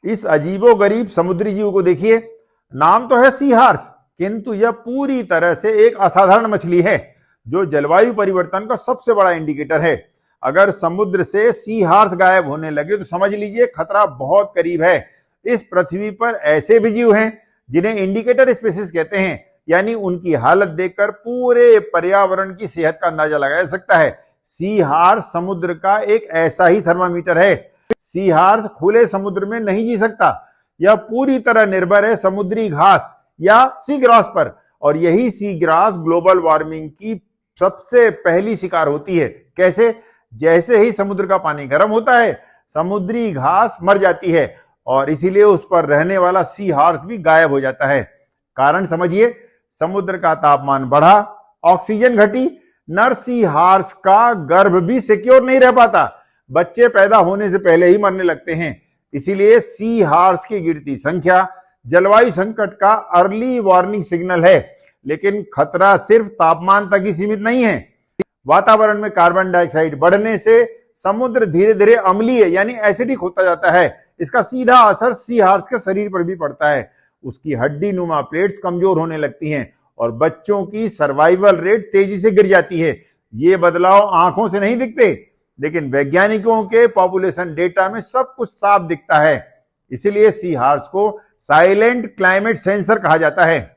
इस अजीबोगरीब समुद्री जीव को देखिए, नाम तो है सी हार्स, किंतु यह पूरी तरह से एक असाधारण मछली है जो जलवायु परिवर्तन का सबसे बड़ा इंडिकेटर है। अगर समुद्र से सी हार्स गायब होने लगे तो समझ लीजिए खतरा बहुत करीब है। इस पृथ्वी पर ऐसे भी जीव हैं जिन्हें इंडिकेटर स्पीशीज कहते हैं, यानी उनकी हालत देखकर पूरे पर्यावरण की सेहत का अंदाजा लगाया जा सकता है। सी हार्स समुद्र का एक ऐसा ही थर्मामीटर है। सी हार्स खुले समुद्र में नहीं जी सकता, यह पूरी तरह निर्भर है समुद्री घास या सी ग्रास पर, और यही सी ग्रास ग्लोबल वार्मिंग की सबसे पहली शिकार होती है। कैसे? जैसे ही समुद्र का पानी गर्म होता है, समुद्री घास मर जाती है और इसीलिए उस पर रहने वाला सी हार्स भी गायब हो जाता है। कारण समझिए, समुद्र का तापमान बढ़ा, ऑक्सीजन घटी, नर सी हार्स का गर्भ भी सिक्योर नहीं रह पाता, बच्चे पैदा होने से पहले ही मरने लगते हैं। इसीलिए सी हार्स की गिरती संख्या जलवायु संकट का अर्ली वार्निंग सिग्नल है। लेकिन खतरा सिर्फ तापमान तक ही सीमित नहीं है। वातावरण में कार्बन डाइऑक्साइड बढ़ने से समुद्र धीरे धीरे अम्लीय यानी एसिडिक होता जाता है। इसका सीधा असर सी हार्स के शरीर पर भी पड़ता है। उसकी हड्डी नुमा प्लेट्स कमजोर होने लगती हैं और बच्चों की सर्वाइवल रेट तेजी से गिर जाती है। ये बदलाव आंखों से नहीं दिखते, लेकिन वैज्ञानिकों के पॉपुलेशन डेटा में सब कुछ साफ दिखता है। इसीलिए सी हार्स को साइलेंट क्लाइमेट सेंसर कहा जाता है।